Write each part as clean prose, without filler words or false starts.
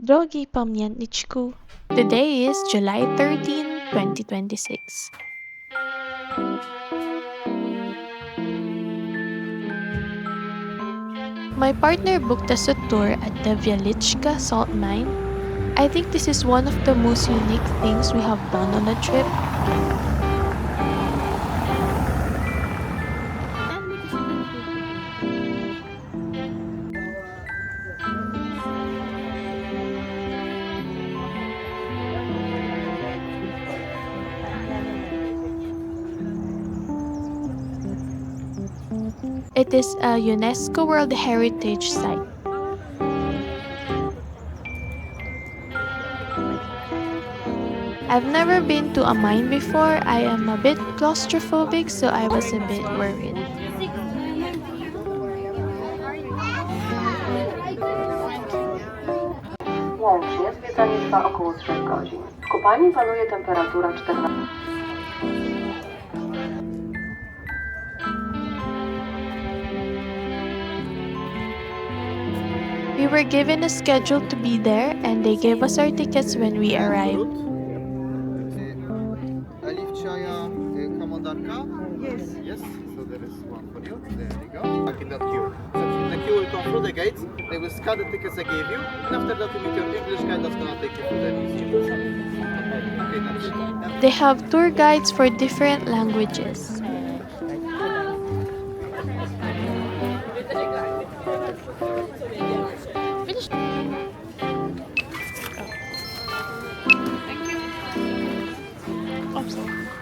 Drogi pamiętniczku, today is July 13, 2026. My partner booked us a tour at the Wieliczka Salt Mine. I think this is one of the most unique things we have done on a trip. It is a UNESCO World Heritage Site. I've never been to a mine before. I am a bit claustrophobic, so I was a bit worried. Łącznie zwiedzanie trwa około 3 godzin. W kopalni panuje temperatura 14. We were given a schedule to be there, and they gave us our tickets when we arrived. Yes. Yes. So there is one for you. There you go. Back in that queue. So the queue will come through the gates. They will scan the tickets I gave you, and after that, you meet your English guide that's gonna take you to the museum. Okay, that's it. They have tour guides for different languages.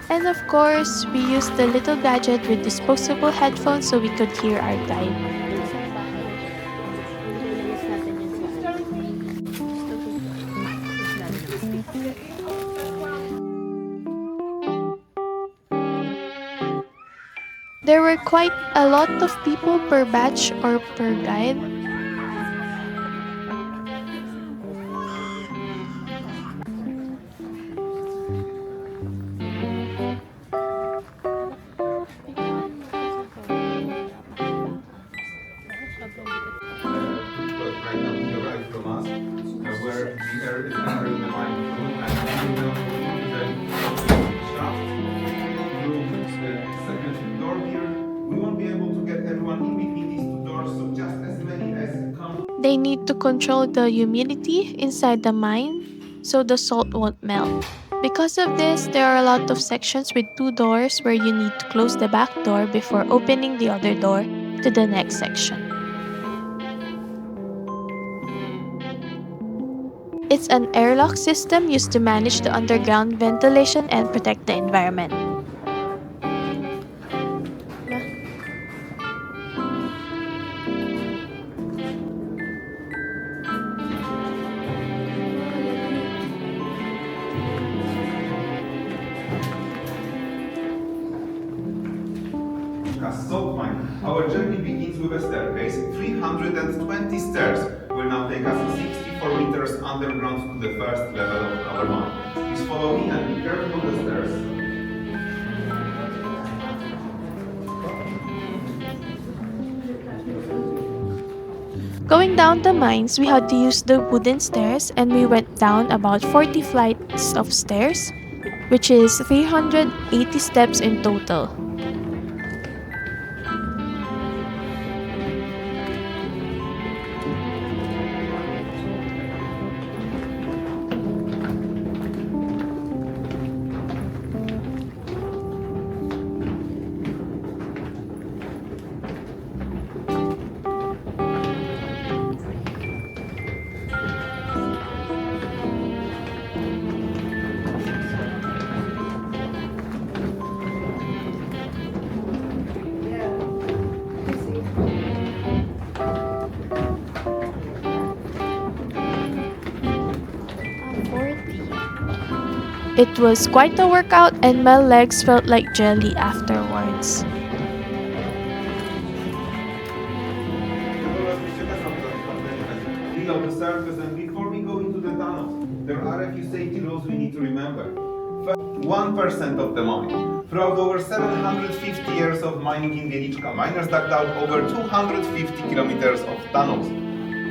And of course, we used the little gadget with disposable headphones so we could hear our guide. There were quite a lot of people per batch or per guide. Right now to the right from us, where the air is entering the mine room, and we will go to the shaft through the second door here. We won't be able to get everyone in between these two doors, so just as many as come. They need to control the humidity inside the mine so the salt won't melt. Because of this, there are a lot of sections with 2 doors where you need to close the back door before opening the other door to the next section. It's an airlock system used to manage the underground ventilation and protect the environment. Salt Mine. Our journey begins with a staircase. 320 stairs will now take us 64 meters underground to the first level of our mine. Please follow me and be careful of the stairs. Going down the mines, we had to use the wooden stairs, and we went down about 40 flights of stairs, which is 380 steps in total. It was quite a workout, and my legs felt like jelly afterwards. Below the surface, and before we go into the tunnels, there are a few safety rules we need to remember. 1% of the mine. Throughout over 750 years of mining in Wieliczka, miners dug out over 250 kilometers of tunnels.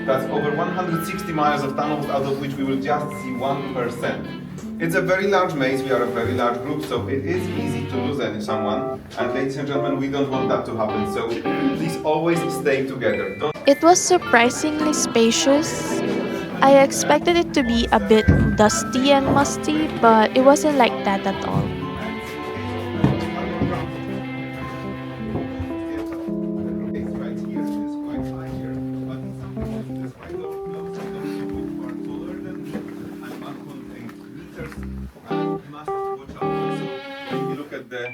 That's over 160 miles of tunnels, out of which we will just see 1%. It's a very large maze, we are a very large group, so it is easy to lose someone. And ladies and gentlemen, we don't want that to happen, so please always stay together. It was surprisingly spacious. I expected it to be a bit dusty and musty, but it wasn't like that at all.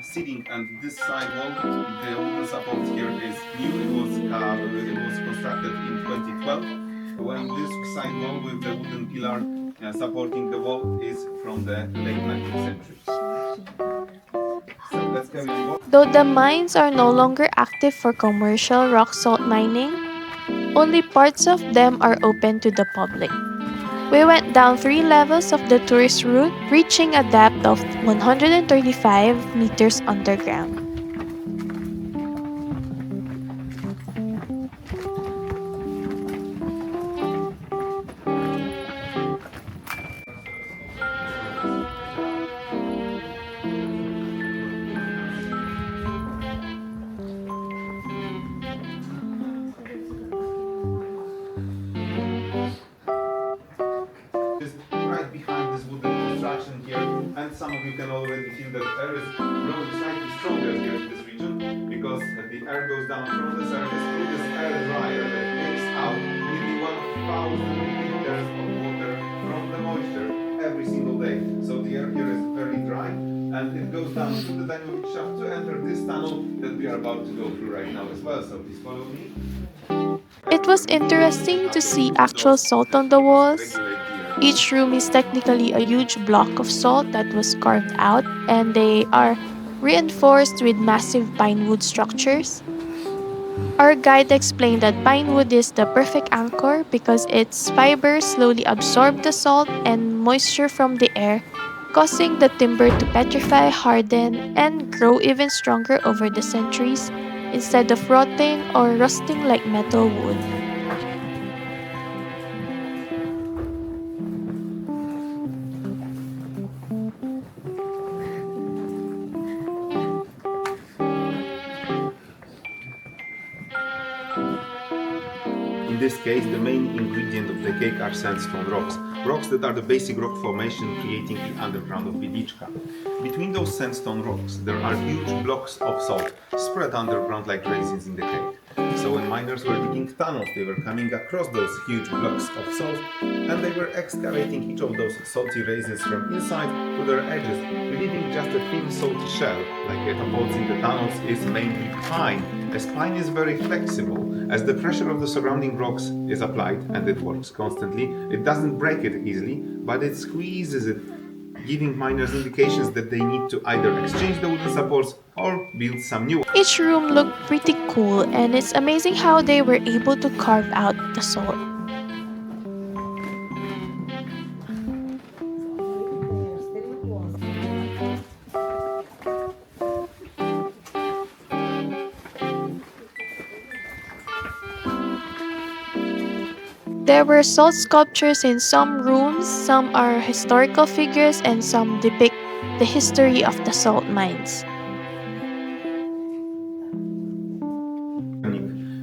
Seating and this side wall, the wooden support here is new. It was constructed in 2012. When this side wall with the wooden pillar supporting the wall is from the late 19th century. So let's carry on. Though the mines are no longer active for commercial rock salt mining, only parts of them are open to the public. We went down 3 levels of the tourist route, reaching a depth of 135 meters underground. Some of you can already feel that air is blowing slightly stronger here in this region because the air goes down from the surface through this air dryer that takes out nearly 1,000 liters of water from the moisture every single day. So the air here is very dry and it goes down through the dynamic shaft to enter this tunnel that we are about to go through right now as well. So please follow me. It was interesting to see actual salt on the walls. Each room is technically a huge block of salt that was carved out, and they are reinforced with massive pine wood structures. Our guide explained that pine wood is the perfect anchor because its fibers slowly absorb the salt and moisture from the air, causing the timber to petrify, harden, and grow even stronger over the centuries instead of rotting or rusting like metal wood. In this case, the main ingredient of the cake are sandstone rocks. Rocks that are the basic rock formation creating the underground of Wieliczka. Between those sandstone rocks, there are huge blocks of salt spread underground like raisins in the cake. So when miners were digging tunnels, they were coming across those huge blocks of salt and they were excavating each of those salty raisins from inside to their edges, leaving just a thin salty shell. Like it upholds in the tunnels is mainly pine, as pine is very flexible. As the pressure of the surrounding rocks is applied and it works constantly, it doesn't break it easily, but it squeezes it, giving miners indications that they need to either exchange the wooden supports or build some new. Each room looked pretty cool, and it's amazing how they were able to carve out the salt. There were salt sculptures in some rooms, some are historical figures, and some depict the history of the salt mines.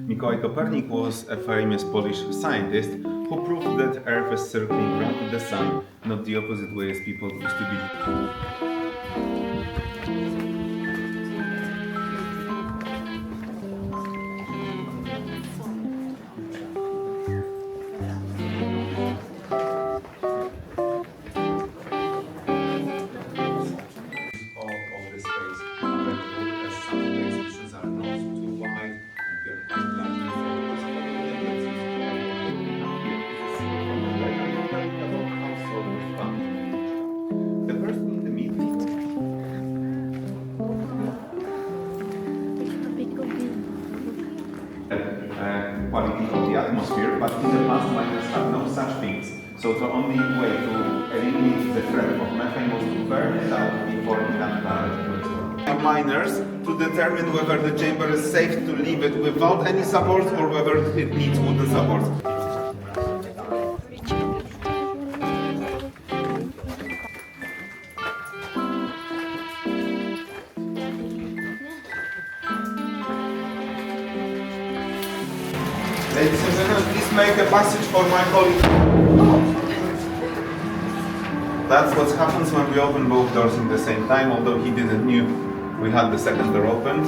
Mikołaj Copernic was a famous Polish scientist who proved that Earth is circling around the Sun, not the opposite way as people used to believe. Quality of the atmosphere, but in the past miners had no such things. So the only way to eliminate the threat of methane was to burn it out before it can burn. Miners to determine whether the chamber is safe to leave it without any supports or whether it needs wooden supports. Ladies and gentlemen, please make a passage for my colleague. That's what happens when we open both doors at the same time, although he didn't knew we had the second door opened.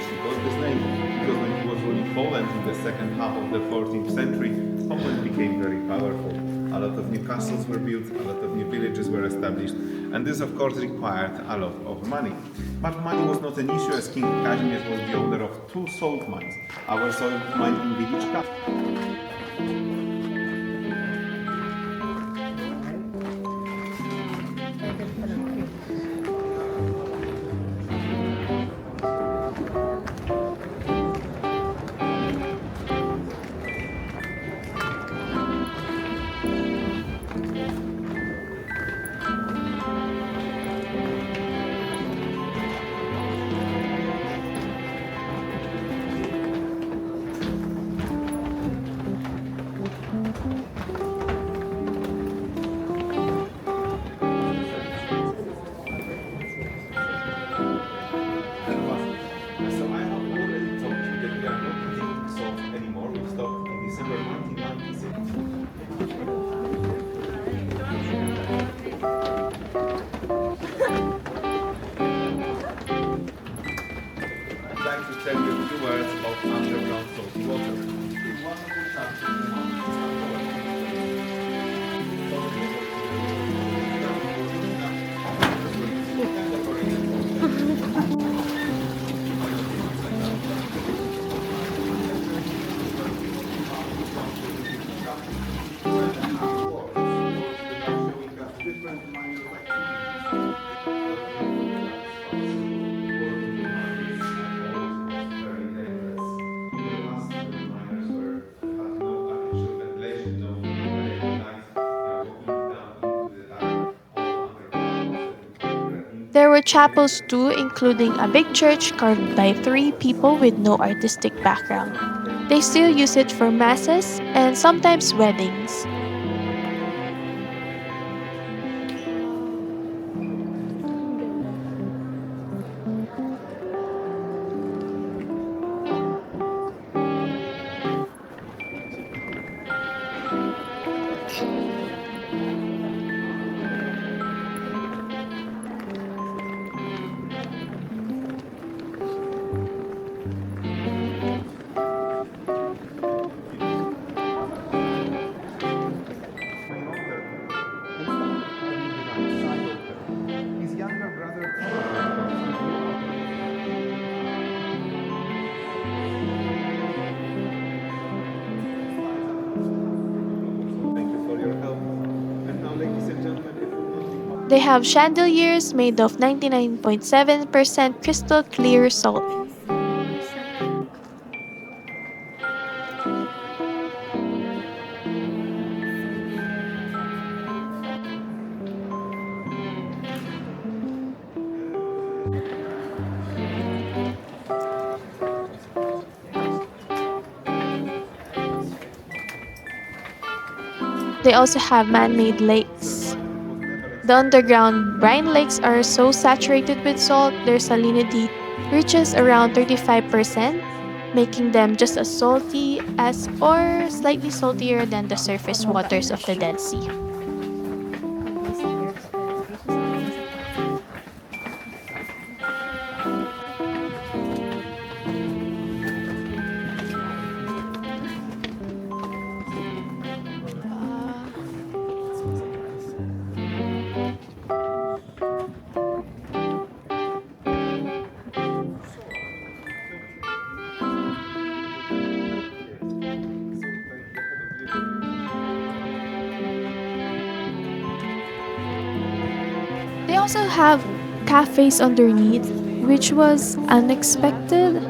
She got this name because when he was ruling Poland in the second half of the 14th century, Poland became very powerful. A lot of new castles were built, a lot of new villages were established, and this of course required a lot of money. But money was not an issue as King Kazimierz was the owner of 2 salt mines. Our salt mine in Wieliczka. So I have already told you that we are not using salt anymore. We stopped in December 1996. I'd like to tell you a few words about underground salty water. One of the chapters There were chapels too, including a big church carved by 3 people with no artistic background. They still use it for masses and sometimes weddings. his younger brother. Thank you for your help. And now, ladies and gentlemen, it will not be They have chandeliers made of 99.7% crystal clear salt. They also have man-made lakes. The underground brine lakes are so saturated with salt, their salinity reaches around 35%, making them just as salty as or slightly saltier than the surface waters of the Dead Sea. They also have cafes underneath, which was unexpected.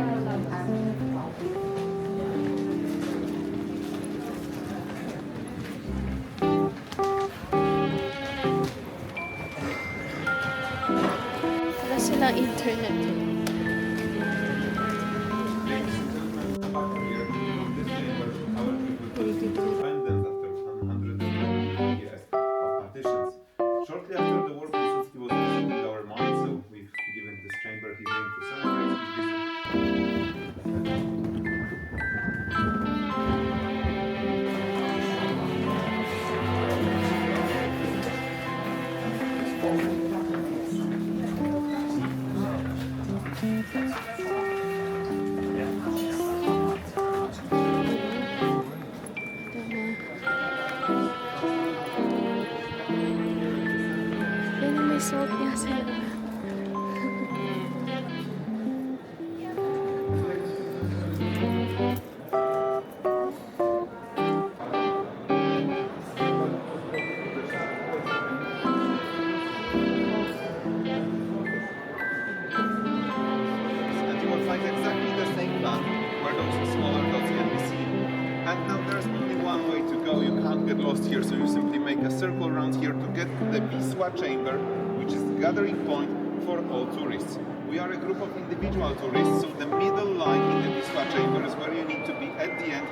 And now there's only one way to go. You can't get lost here, so you simply make a circle around here to get to the Wisła chamber, which is the gathering point for all tourists. We are a group of individual tourists, so the middle line in the Wisła chamber is where you need to be at the end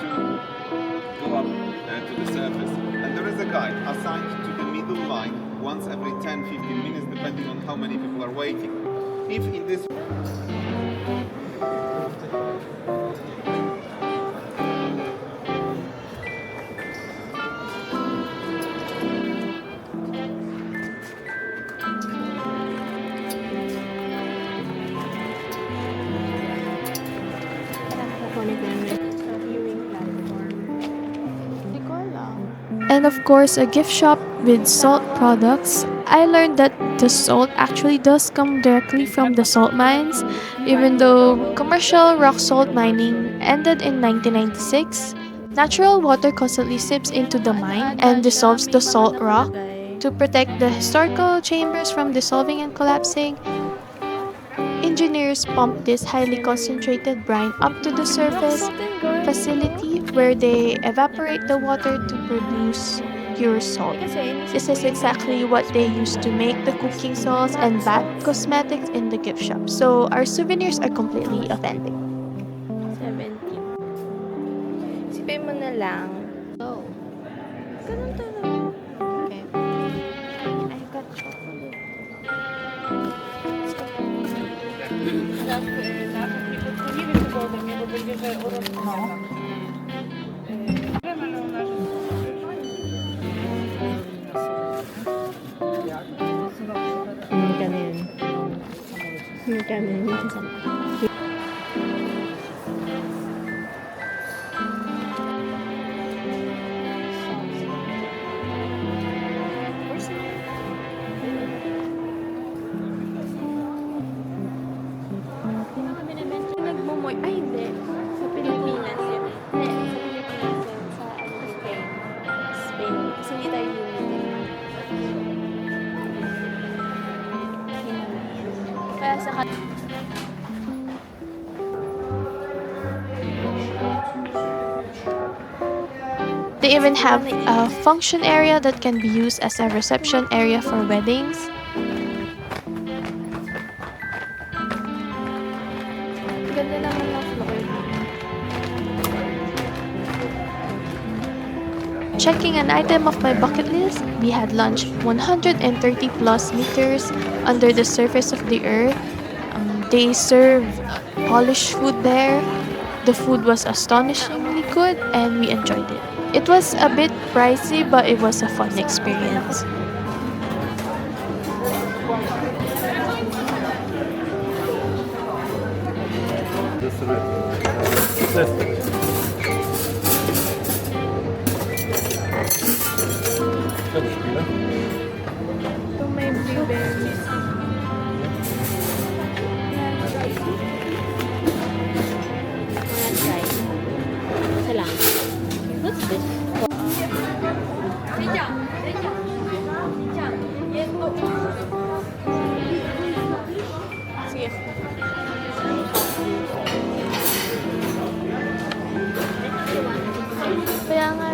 to go up to the surface. And there is a guide assigned to the middle line once every 10-15 minutes, depending on how many people are waiting. If in this And of course, a gift shop with salt products. I learned that the salt actually does come directly from the salt mines. Even though commercial rock salt mining ended in 1996, natural water constantly seeps into the mine and dissolves the salt rock. To protect the historical chambers from dissolving and collapsing, engineers pumped this highly concentrated brine up to the surface facility where they evaporate the water to produce pure salt. This is exactly what they use to make the cooking salts and bath cosmetics in the gift shop. So our souvenirs are completely authentic. 17. Sipin mo na lang. Oh. Ganun talaga. Okay. I got chocolate. Nagmumoy. Ay, hindi. Sa Pilipinas yun. Hindi, sa Pilipinas yun. Sa Spain. Spain. Kasi hindi tayo humid. Kaya sa They even have a function area that can be used as a reception area for weddings. ganda naman ng floor. Checking an item of my bucket list, we had lunch 130 plus meters under the surface of the earth. They serve polished food there. The food was astonishingly good and we enjoyed it. It was a bit pricey, but it was a fun experience. Ito may blueberries. Isa lang. What's this? Sige. Kaya nga.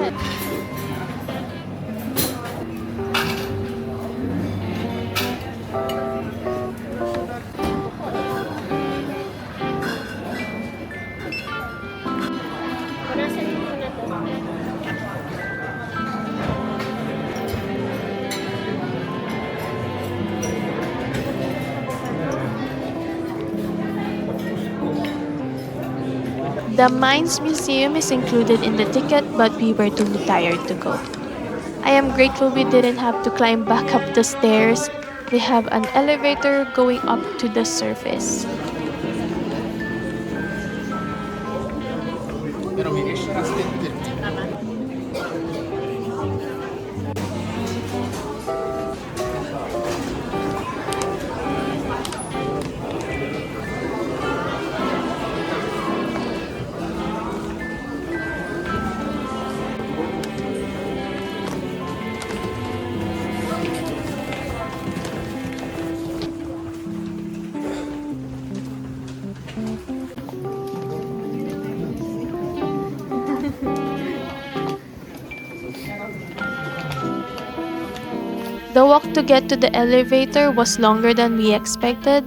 The Mines Museum is included in the ticket, but we were too tired to go. I am grateful we didn't have to climb back up the stairs. They have an elevator going up to the surface. The walk to get to the elevator was longer than we expected.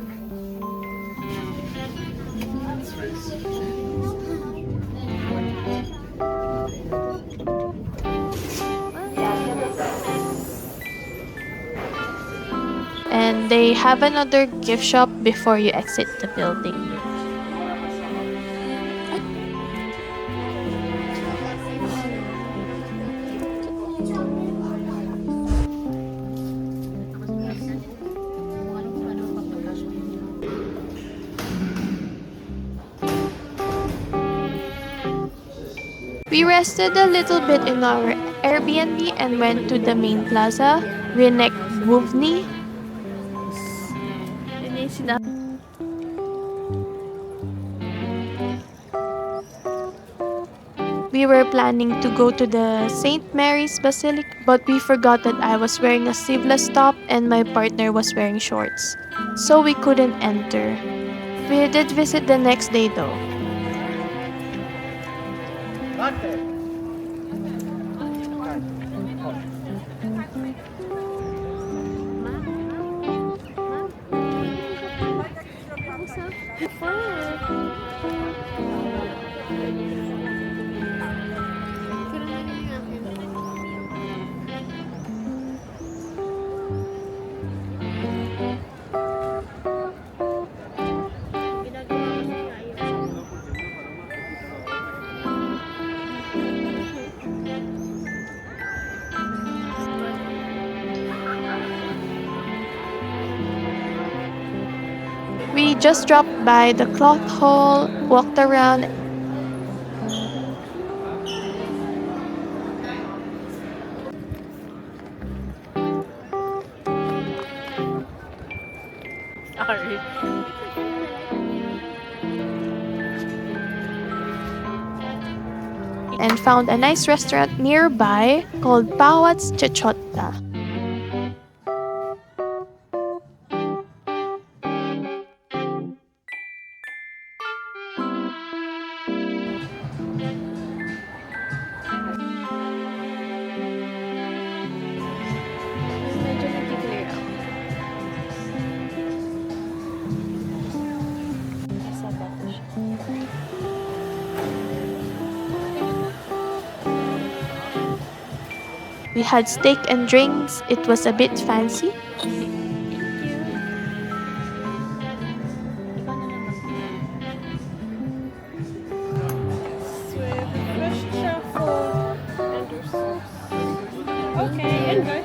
And they have another gift shop before you exit the building. We rested a little bit in our Airbnb and went to the main plaza, Rynek Główny. Yun yung sinabi. We were planning to go to the St. Mary's Basilica, but we forgot that I was wearing a sleeveless top and my partner was wearing shorts, so we couldn't enter. We did visit the next day though. We just dropped by the cloth hall, walked around. Sorry. And found a nice restaurant nearby called Pawat's Ciociotta. Medyo nag-clear out. Sa bato siya. We had steak and drinks. It was a bit fancy. Thank you. Ikaw na lang With fresh truffle and your sauce. Okay, enjoy.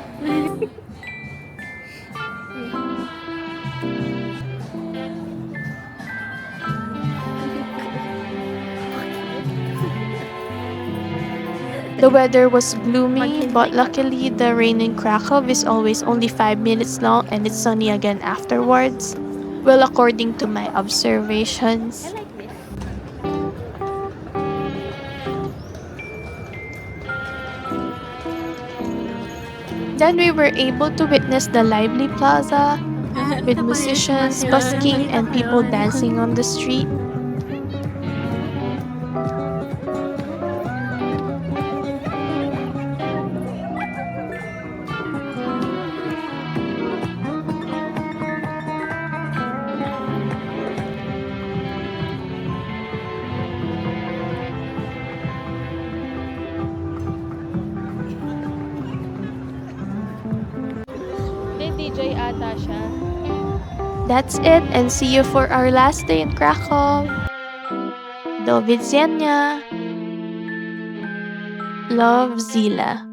The weather was gloomy, but luckily the rain in Krakow is always only 5 minutes long and it's sunny again afterwards. Well, according to my observations. I like this. Then we were able to witness the lively plaza with musicians busking and people dancing on the street. May DJ ata siya. That's it, and see you for our last day in Krakow. Do widzenia. Love, Zeelah.